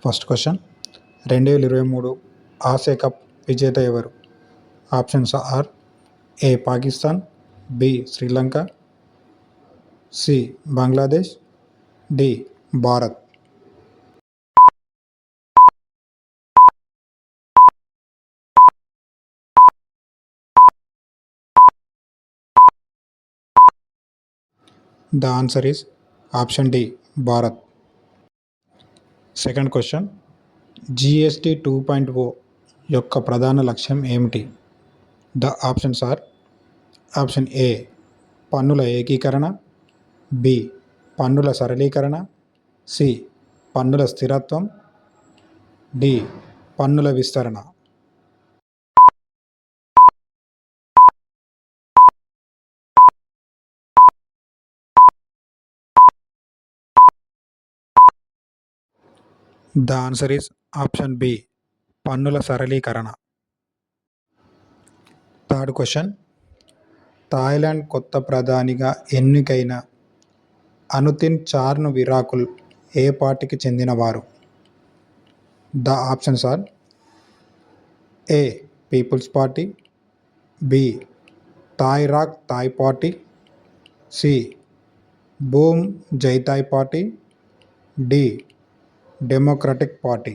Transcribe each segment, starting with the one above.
First question 2023 Asia cup విజేత ఎవరు? Options are A Pakistan, B Sri Lanka, C Bangladesh, D Bharat. The answer is option D Bharat. Second question GST 2.0 యొక్క ప్రధాన లక్ష్యం ఏమిటి? The options are option A పన్నుల ఏకీకరణ, బి పన్నుల సరళీకరణ, సి పన్నుల స్థిరత్వం, డి పన్నుల విస్తరణ. The answer is option B పన్నుల సరళీకరణ. థర్డ్ క్వశ్చన్ థాయిలాండ్ కొత్త ప్రధానిగా ఎన్నికైన అనుతిన్ చార్నువిరాకుల్ ఏ పార్టీకి చెందినవారు? The options are A People's Party, B Thai Rak Thai party, C Bhum Jaithai party, D Democratic Party.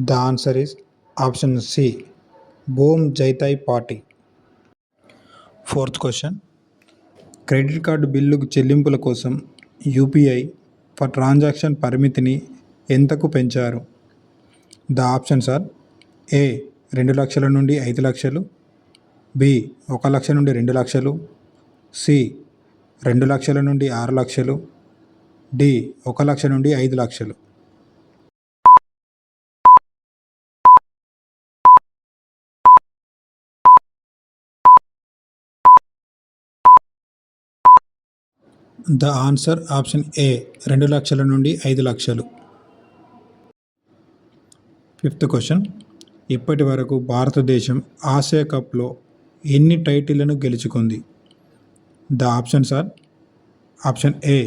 The answer is option C Bhum Jaithai party. Fourth question credit card బిల్లుకు చెల్లింపుల కోసం UPI for transaction పరిమితిని ఎంతకు పెంచారు? The options are ఏ 2 లక్షల నుండి 5 లక్షలు, B 1 లక్ష నుండి 2 లక్షలు, సి 2 లక్షల నుండి 6 లక్షలు, డి 1 లక్ష నుండి 5 లక్షలు. ద ఆన్సర్ ఆప్షన్ ఏ 2 లక్షల నుండి 5 లక్షలు. ఫిఫ్త్ క్వశ్చన్ ఇప్పటి వరకు భారతదేశం ఆసియా కప్లో ఎన్ని టైటిళ్లను గెలుచుకుంది? The options are option A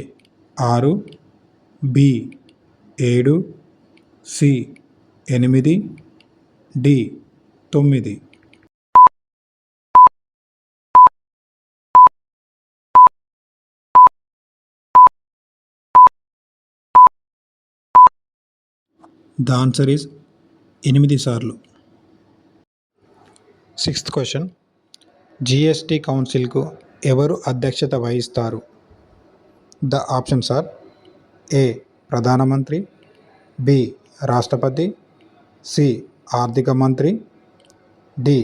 6, B 7, C 8, D 9. The answer is 8 సార్లు. సిక్స్త్ క్వశ్చన్ జిఎస్టి కౌన్సిల్కు ఎవరు అధ్యక్షత వహిస్తారు? ద ఆప్షన్స్ ఆర్ ఏ ప్రధానమంత్రి, బి రాష్ట్రపతి, సి ఆర్థిక మంత్రి, డి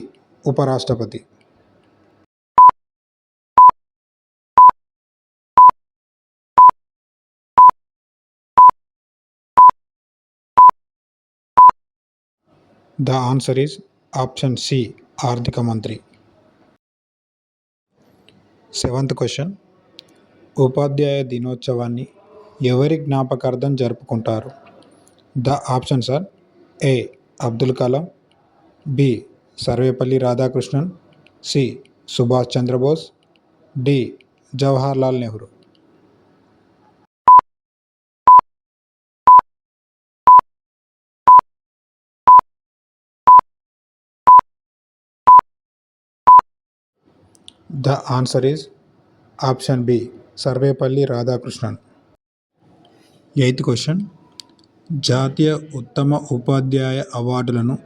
ఉపరాష్ట్రపతి. The answer is option C ఆర్థిక మంత్రి. సెవెంత్ క్వశ్చన్ ఉపాధ్యాయ దినోత్సవాన్ని ఎవరి జ్ఞాపకార్థం జరుపుకుంటారు? The options are A Abdul Kalam, B Sarvepalli Radhakrishnan, C Subhash Chandra Bose, D Jawaharlal Nehru. The answer is option B Sarvepalli Radhakrishnan. Eighth question జాతీయ ఉత్తమ ఉపాధ్యాయ అవార్డులను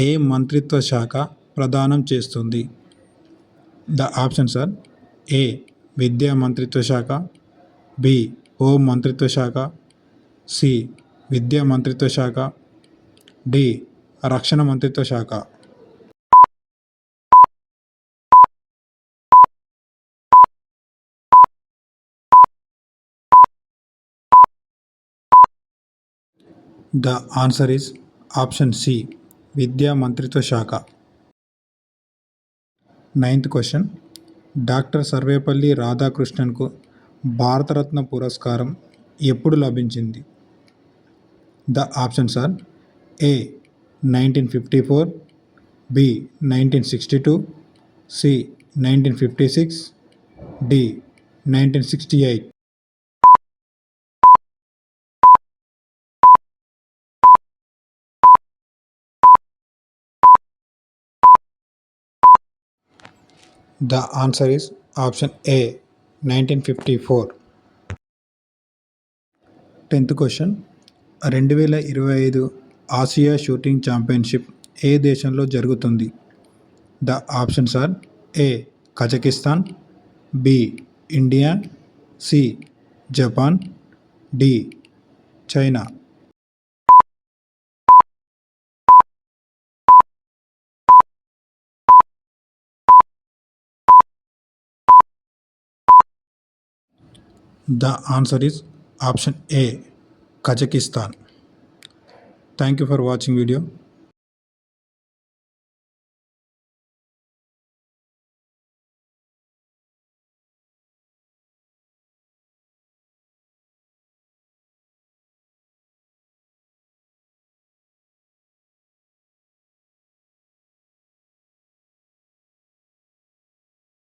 ఏ మంత్రిత్వ శాఖ ప్రదానం చేస్తుంది? ద ఆప్షన్స్ ఆర్ ఏ విద్యా మంత్రిత్వ శాఖ, బి హోం మంత్రిత్వ శాఖ, సి విద్యా మంత్రిత్వ శాఖ, డి రక్షణ మంత్రిత్వ శాఖ. The answer is option C విద్యా మంత్రిత్వ శాఖ. నైన్త్ క్వశ్చన్ డాక్టర్ సర్వేపల్లి రాధాకృష్ణన్కు భారతరత్న పురస్కారం ఎప్పుడు లభించింది? The options are A 1954, B. 1962, C. 1956, D. 1968. The answer is option A. 1954. 10th question 2025 Asia shooting championship ఏ దేశంలో జరుగుతుంది? The options are A. Kazakhstan, B. India, C. Japan, D. China. The answer is option A. Kazakhstan. Thank you for watching video.